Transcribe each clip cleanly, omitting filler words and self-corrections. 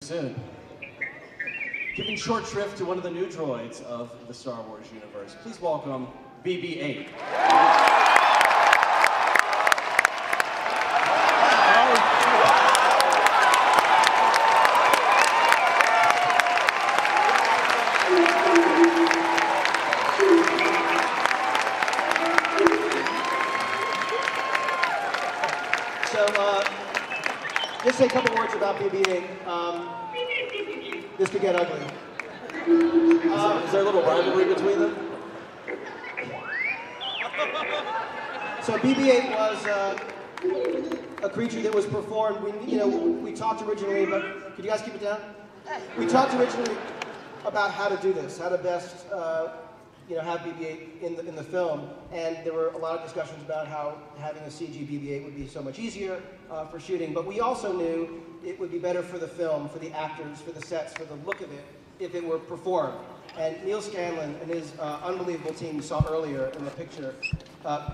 Soon. Giving short shrift to one of the new droids of the Star Wars universe, please welcome BB-8. Just say a couple words about BB-8. This could get ugly. Is there a little rivalry between them? So BB-8 was a creature that was performed. We talked originally about. Could you guys keep it down? We talked originally about how to do this, how to best have BB-8 in the film, and there were a lot of discussions about how having a CG BB-8 would be so much easier for shooting, but we also knew it would be better for the film, for the actors, for the sets, for the look of it, if it were performed. And Neil Scanlon and his unbelievable team you saw earlier in the picture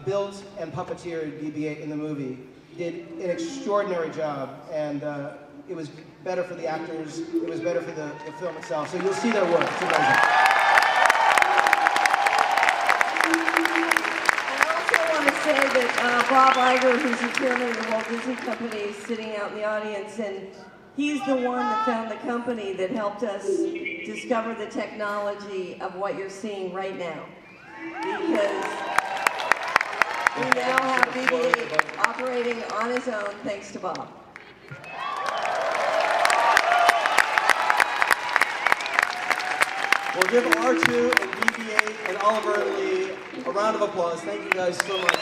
built and puppeteered BB-8 in the movie, did an extraordinary job, and it was better for the actors, it was better for the film itself, so you'll see their work, it's amazing. Say that Bob Iger, who's the chairman of the Walt Disney Company, is sitting out in the audience, and he's the one that found the company that helped us discover the technology of what you're seeing right now. Because we now have BB-8 operating on his own thanks to Bob. We'll give R2 and BB-8 and Oliver and Lee a round of applause. Thank you guys so much.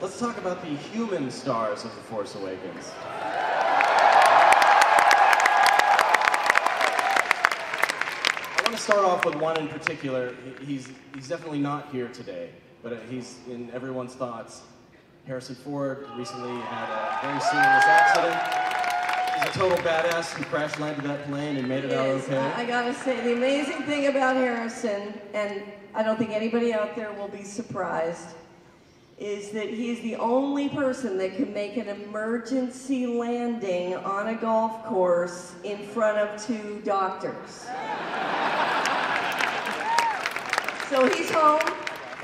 Let's talk about the human stars of The Force Awakens. I want to start off with one in particular. He's definitely not here today, but he's in everyone's thoughts. Harrison Ford recently had a very serious accident. He's a total badass who crash landed that plane and made it out okay. I gotta say, the amazing thing about Harrison, and I don't think anybody out there will be surprised, is that he's the only person that can make an emergency landing on a golf course in front of 2 doctors. So he's home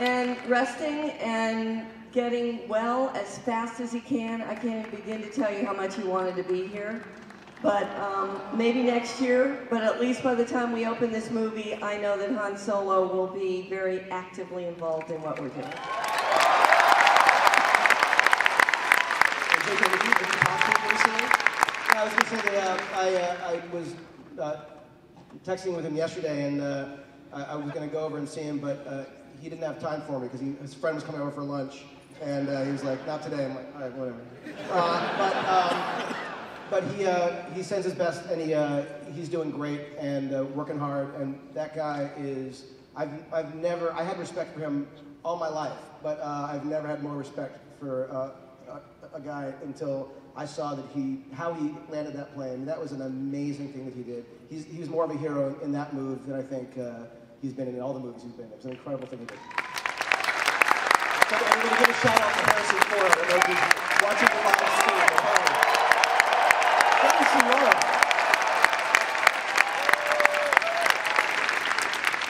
and resting and getting well as fast as he can. I can't even begin to tell you how much he wanted to be here. But maybe next year, but at least by the time we open this movie, I know that Han Solo will be very actively involved in what we're doing. I was going to say that I was texting with him yesterday, and I was going to go over and see him, but he didn't have time for me because his friend was coming over for lunch, and he was like, "Not today." I'm like, "All right, whatever." But he sends his best, and he's doing great and working hard. And that guy is I had respect for him all my life, but I've never had more respect for a guy until I saw that how he landed that plane. That was an amazing thing that he did. He was more of a hero in that move than I think he's been in all the movies he's been in. It was an incredible thing he did. So everybody give a shout out to Harrison Ford. I know he's watching the live stream at home.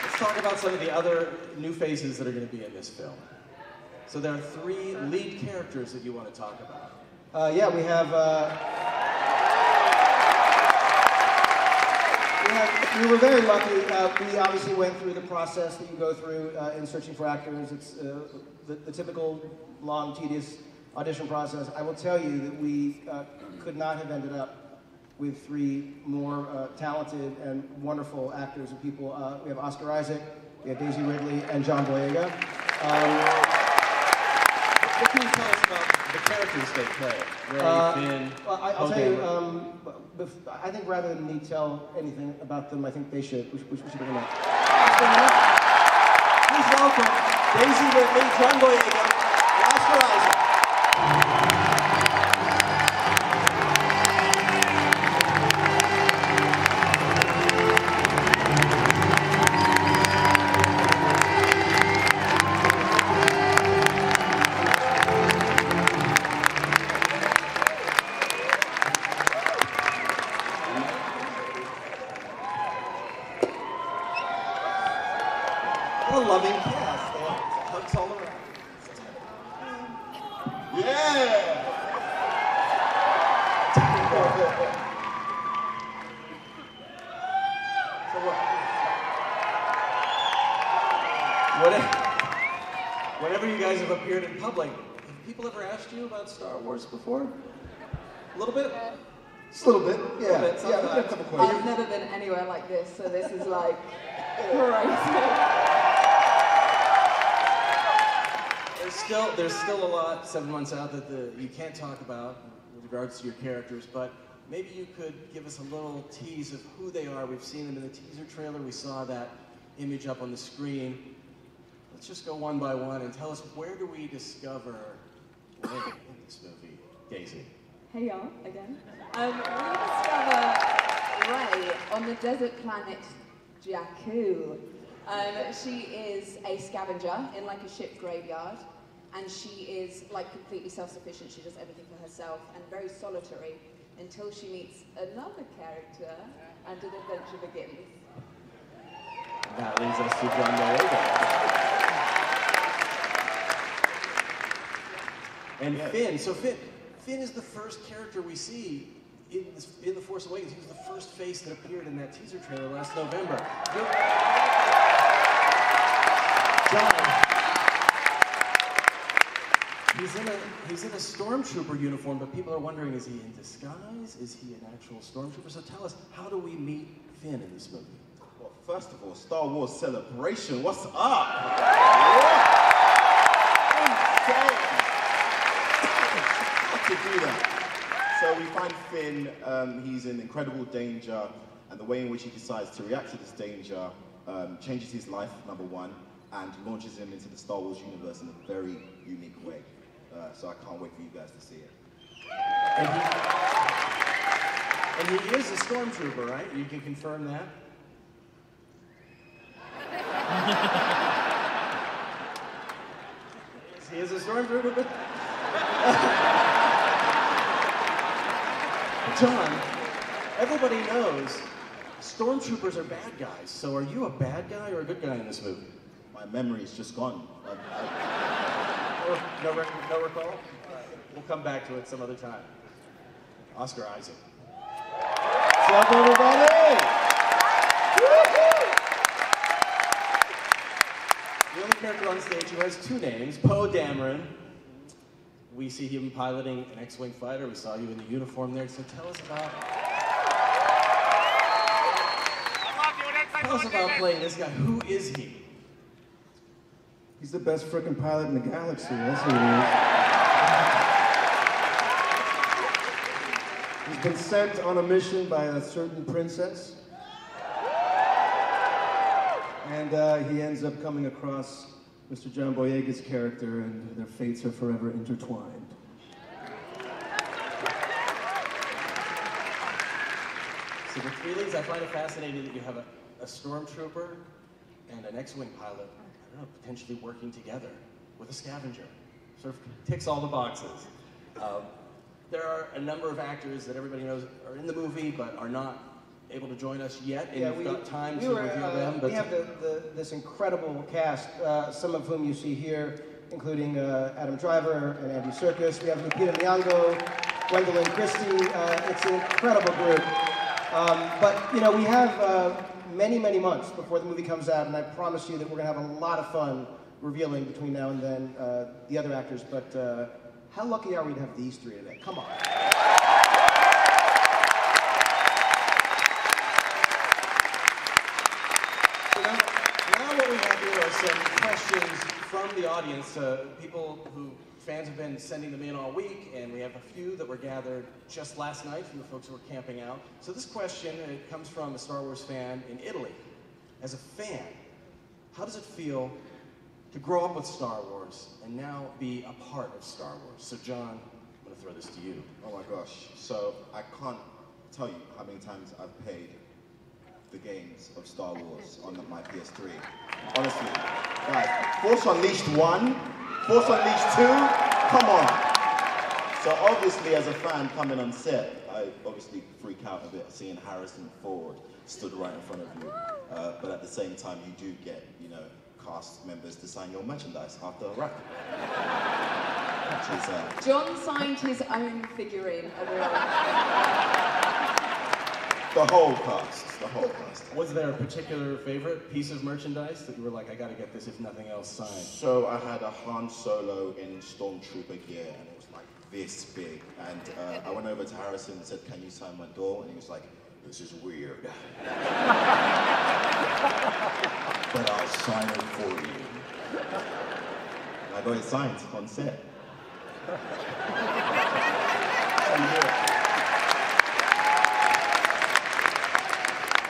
Let's talk about some of the other new faces that are going to be in this film. So there are 3 lead characters that you want to talk about. Yeah, we were very lucky. We obviously went through the process that you go through in searching for actors. It's the typical long, tedious audition process. I will tell you that we could not have ended up with 3 more talented and wonderful actors and people. We have Oscar Isaac, we have Daisy Ridley, and John Boyega. What can you tell us about the characters they play? Where you've been? I'll tell you, I think rather than me tell anything about them, I think they should. We should bring them up. Please welcome Daisy Ridley, John Boyega, and Oscar Isaac. fun-loving cast. They have hugs all around. Yeah! Whenever you guys have appeared in public, have people ever asked you about Star Wars before? A little bit? Just a little bit, yeah. We've got a couple questions. I've never been anywhere like this, so this is like crazy. There's still a lot 7 months out that you can't talk about with regards to your characters, but maybe you could give us a little tease of who they are. We've seen them in the teaser trailer. We saw that image up on the screen. Let's just go one by one and tell us, where do we discover Leia in this movie? Daisy. Hey y'all, again. We discover Rey on the desert planet Jakku. She is a scavenger in like a ship graveyard, and she is like completely self-sufficient. She does everything for herself and very solitary until she meets another character and an adventure begins. That leads us to John Boyega. And Finn. So Finn is the first character we see in The Force Awakens. He was the first face that appeared in that teaser trailer last November. John, he's in a Stormtrooper uniform, but people are wondering, is he in disguise? Is he an actual Stormtrooper? So tell us, how do we meet Finn in this movie? Well, first of all, Star Wars Celebration, what's up? Yeah. Insane. To do that. So we find Finn, he's in incredible danger, and the way in which he decides to react to this danger changes his life, number one, and launches him into the Star Wars universe in a very unique way. So I can't wait for you guys to see it. And he is a Stormtrooper, right? You can confirm that? He is a Stormtrooper, but... John, everybody knows Stormtroopers are bad guys, so are you a bad guy or a good guy in this movie? My memory is just gone. No recall? We'll come back to it some other time. Oscar Isaac. What's up, everybody? The only character on stage who has two names, Poe Dameron. We see him piloting an X-Wing fighter. We saw you in the uniform there, so tell us about playing this guy. Who is he? He's the best frickin' pilot in the galaxy, that's who he is. He's been sent on a mission by a certain princess. And he ends up coming across Mr. John Boyega's character, and their fates are forever intertwined. So the feelings, I find it fascinating that you have a Stormtrooper and an X-Wing pilot, I don't know, potentially working together with a scavenger. Sort of ticks all the boxes. There are a number of actors that everybody knows are in the movie but are not able to join us yet, and you've got time to reveal them. We have this incredible cast, some of whom you see here, including Adam Driver and Andy Serkis. We have Lupita Nyong'o, Gwendolyn Christie. It's an incredible group. But, you know, we have many, many months before the movie comes out, and I promise you that we're going to have a lot of fun revealing between now and then the other actors. But how lucky are we to have these three today? Come on. Now what we have here are some questions from the audience. Fans have been sending them in all week, and we have a few that were gathered just last night from the folks who were camping out. So this question, it comes from a Star Wars fan in Italy. As a fan, how does it feel to grow up with Star Wars and now be a part of Star Wars? So John, I'm going to throw this to you. Oh my gosh. So I can't tell you how many times I've played the games of Star Wars on my PS3. Honestly, guys, Force Unleashed 1, Force Unleashed 2, come on. So obviously as a fan coming on set, I obviously freak out a bit seeing Harrison Ford stood right in front of you. But at the same time, you do get, you know, cast members to sign your merchandise after a wrap. Which is, John signed his own figurine of the whole cast, the whole cast. Was there a particular favorite piece of merchandise that you were like, I gotta get this if nothing else signed? So I had a Han Solo in Stormtrooper gear, and it was like this big. And I went over to Harrison and said, "Can you sign my door?" And he was like, "This is weird, but I'll sign it for you." And I got it signed on set.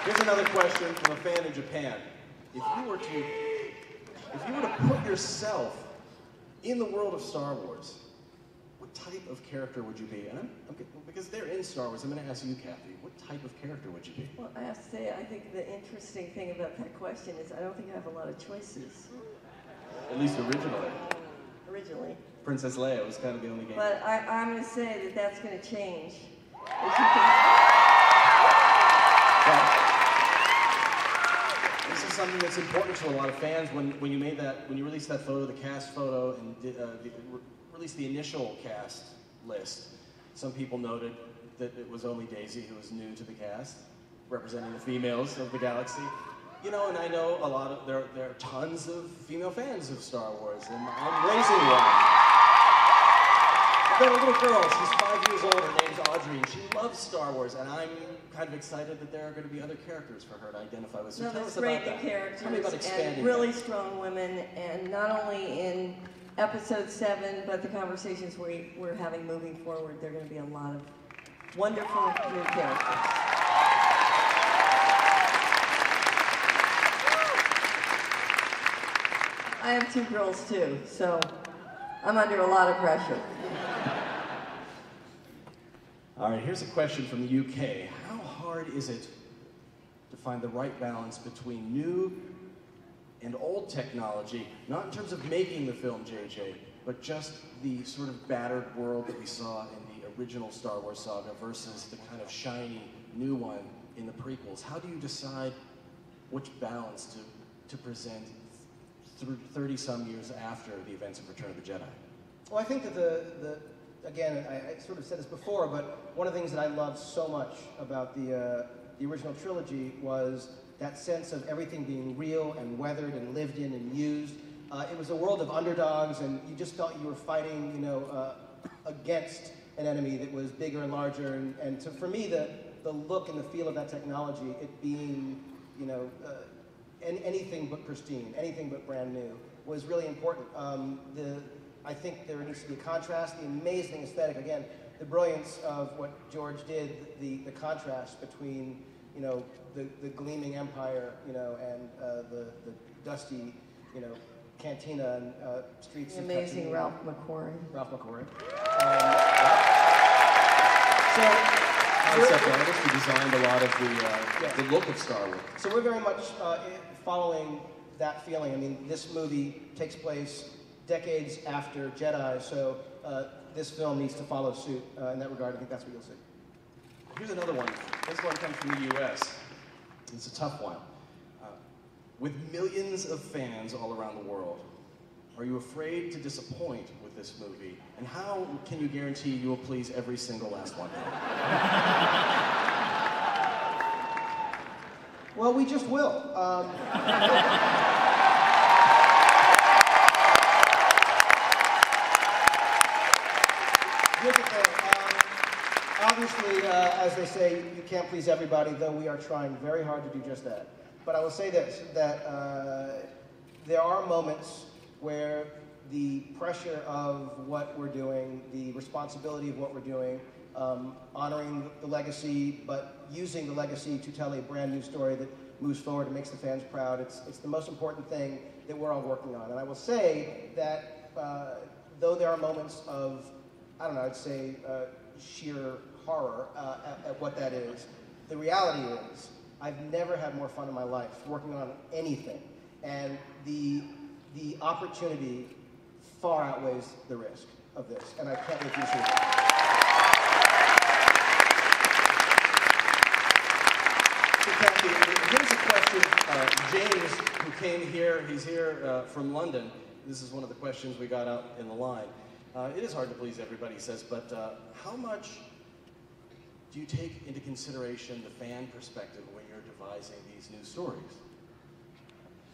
Here's another question from a fan in Japan. If you were to put yourself in the world of Star Wars, what type of character would you be? And because they're in Star Wars, I'm going to ask you, Kathy, what type of character would you be? Well, I have to say, I think the interesting thing about that question is I don't think I have a lot of choices. At least Originally. Princess Leia was kind of the only game. But I'm going to say that that's going to change. This is something that's important to a lot of fans. When you released that photo, the cast photo, and released the initial cast list, some people noted that it was only Daisy who was new to the cast, representing the females of the galaxy. You know, and I know there are tons of female fans of Star Wars, and I'm raising one. I've got a little girl, she's 5 years old, her name's Audrey, and she loves Star Wars, and I'm kind of excited that there are going to be other characters for her to identify with. So no, tell there's us great about that. characters Tell me about expanding and really that. strong women, and not only in Episode 7, but the conversations we're having moving forward, there are going to be a lot of wonderful new characters. I have 2 girls too, so I'm under a lot of pressure. All right, here's a question from the UK. How hard is it to find the right balance between new and old technology, not in terms of making the film, JJ, but just the sort of battered world that we saw in the original Star Wars saga versus the kind of shiny new one in the prequels? How do you decide which balance to present through 30-some years after the events of Return of the Jedi? Well, I think that again, I sort of said this before, but one of the things that I loved so much about the original trilogy was that sense of everything being real and weathered and lived in and used. It was a world of underdogs, and you just felt you were fighting, you know, against an enemy that was bigger and larger. And so for me, the look and the feel of that technology, it being, you know, anything but pristine, anything but brand new, was really important. I think there needs to be a contrast, the amazing aesthetic, again, the brilliance of what George did, the contrast between, you know, the gleaming empire, you know, and the dusty, you know, cantina and streets. The amazing Ralph McQuarrie. So, Concept artist who designed a lot of the look of Star Wars. So we're very much following that feeling. I mean, this movie takes place decades after Jedi, so this film needs to follow suit in that regard. I think that's what you'll see. Here's another one. This one comes from the U.S. It's a tough one. With millions of fans all around the world, are you afraid to disappoint with this movie? And how can you guarantee you will please every single last one? Well, we just will. Here's the thing. Obviously, as they say, you can't please everybody, though we are trying very hard to do just that. But I will say this, that there are moments where the pressure of what we're doing, the responsibility of what we're doing, honoring the legacy, but using the legacy to tell a brand new story that moves forward and makes the fans proud. It's the most important thing that we're all working on. And I will say that though there are moments of, I don't know, I'd say sheer horror at what that is, the reality is I've never had more fun in my life working on anything. And the opportunity far outweighs the risk of this. And I can't wait to see it. So Kathy, here's a question. James, who came here, he's here from London. This is one of the questions we got out in the line. It is hard to please everybody, he says, but how much do you take into consideration the fan perspective when you're devising these new stories?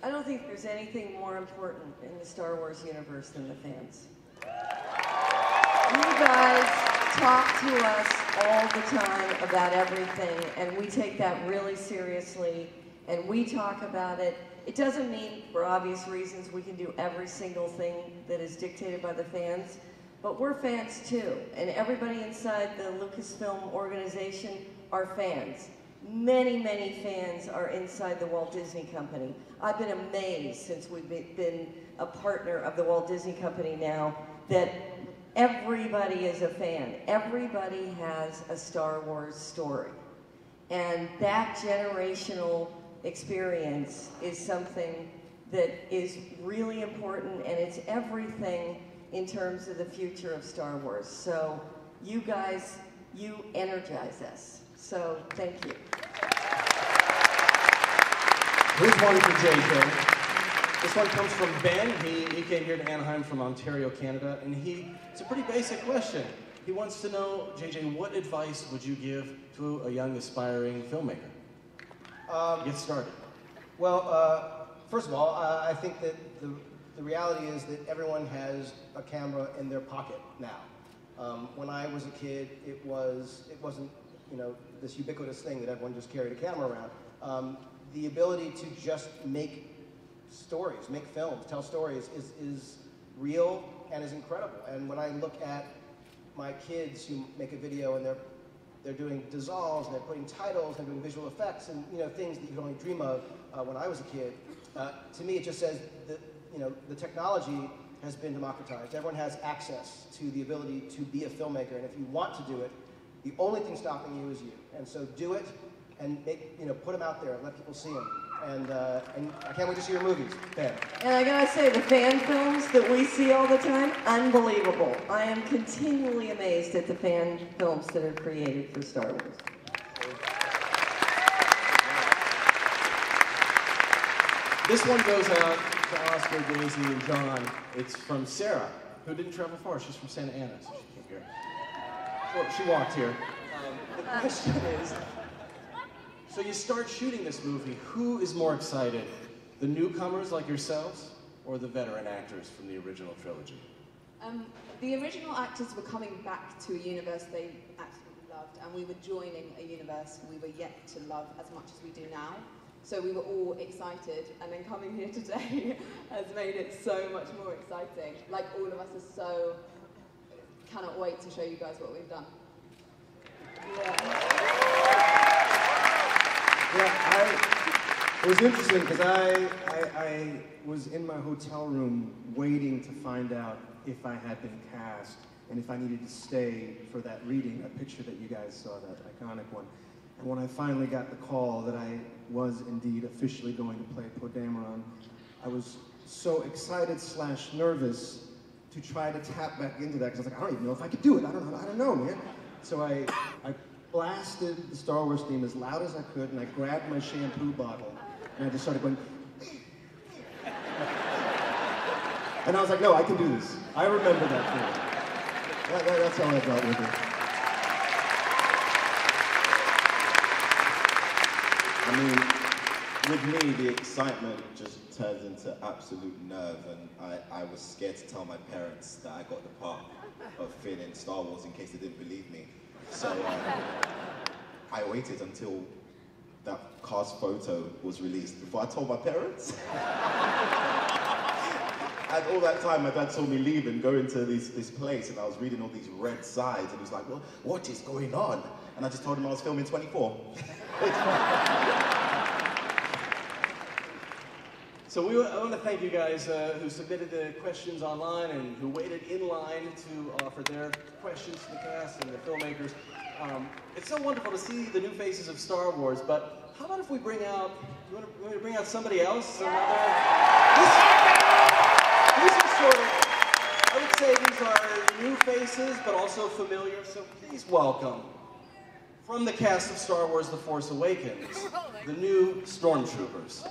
I don't think there's anything more important in the Star Wars universe than the fans. You guys talk to us all the time about everything, and we take that really seriously, and we talk about it. It doesn't mean, for obvious reasons, we can do every single thing that is dictated by the fans, but we're fans too, and everybody inside the Lucasfilm organization are fans. Many, many fans are inside the Walt Disney Company. I've been amazed since we've been a partner of the Walt Disney Company now that everybody is a fan. Everybody has a Star Wars story. And that generational experience is something that is really important, and it's everything in terms of the future of Star Wars. So you guys, you energize us. So thank you. Here's one for JJ. This one comes from Ben. He came here to Anaheim from Ontario, Canada, and it's a pretty basic question. He wants to know, JJ, what advice would you give to a young aspiring filmmaker? Get started. Well, first of all, I think that the reality is that everyone has a camera in their pocket now. When I was a kid, it wasn't this ubiquitous thing that everyone just carried a camera around. The ability to just make stories, make films, tell stories is real and is incredible. And when I look at my kids who make a video and they're doing dissolves and they're putting titles and doing visual effects and things that you could only dream of when I was a kid, to me it just says that the technology has been democratized. Everyone has access to the ability to be a filmmaker, and if you want to do it, the only thing stopping you is you. And so do it and put them out there and let people see them. And I can't wait to see your movies. Ben. And I gotta say, the fan films that we see all the time, unbelievable. I am continually amazed at the fan films that are created for Star Wars. This one goes out to Oscar, Daisy, and John. It's from Sarah, who didn't travel far. She's from Santa Ana, so she came here. Well, she walked here. The question is, so you start shooting this movie, who is more excited? The newcomers like yourselves, or the veteran actors from the original trilogy? The original actors were coming back to a universe they absolutely loved, and we were joining a universe we were yet to love as much as we do now. So we were all excited, and then coming here today has made it so much more exciting. Like, all of us are so, cannot wait to show you guys what we've done. It was interesting because I was in my hotel room waiting to find out if I had been cast and if I needed to stay for that reading, that picture that you guys saw, that iconic one. And when I finally got the call that I was indeed officially going to play Poe Dameron, I was so excited / nervous to try to tap back into that because I was like, I don't even know if I could do it. I don't know, man. So I blasted the Star Wars theme as loud as I could, and I grabbed my shampoo bottle, and I just started going, and I was like, no, I can do this. I remember that feeling. That's how I dealt with it. I mean, with me, the excitement just turns into absolute nerve, and I was scared to tell my parents that I got the part of Finn in Star Wars in case they didn't believe me. So I waited until that cast photo was released before I told my parents. And all that time, my dad saw me leave and go into this place, and I was reading all these red sides, and he was like, well, what is going on? And I just told him I was filming 24. So I want to thank you guys who submitted the questions online and who waited in line to offer their questions to the cast and the filmmakers. It's so wonderful to see the new faces of Star Wars, but how about if we bring out, you want to bring out somebody else? These are sort of, I would say these are new faces, but also familiar, so please welcome From the cast of Star Wars The Force Awakens, the new Stormtroopers.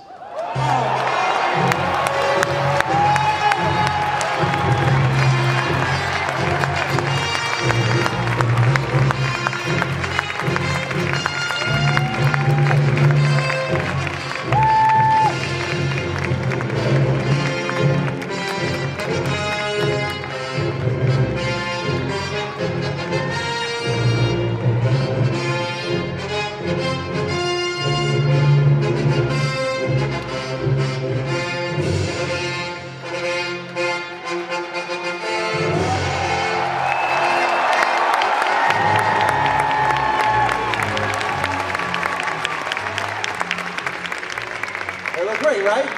Great, right?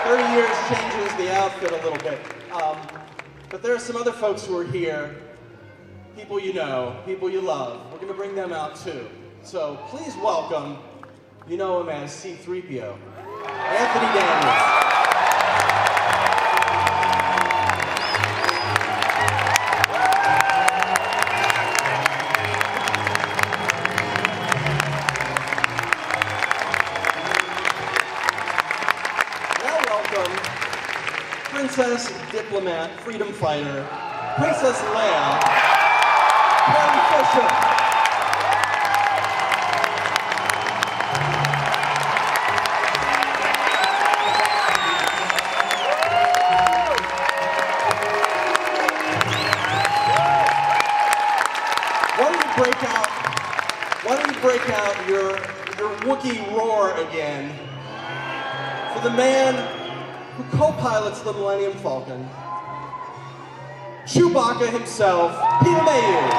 30 years changes the outfit a little bit. But there are some other folks who are here, people you know, people you love. We're going to bring them out too. So please welcome, you know him as C-3PO, Anthony Daniels. Princess, diplomat, freedom fighter, Princess Leia, Carrie Fisher. Why don't you break out your Wookiee roar again for the man who co-pilots the Millennium Falcon, Chewbacca himself, Peter Mayhew.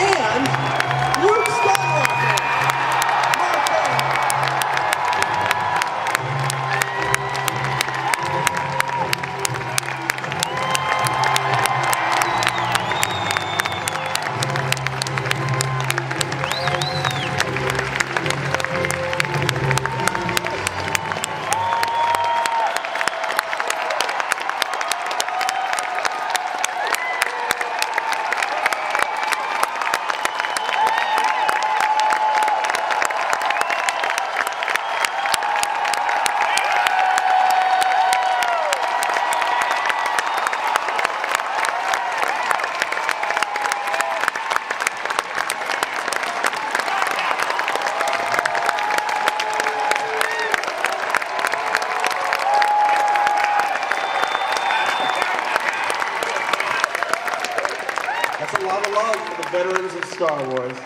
And Luke Skywalker. That's a lot of love for the veterans of Star Wars.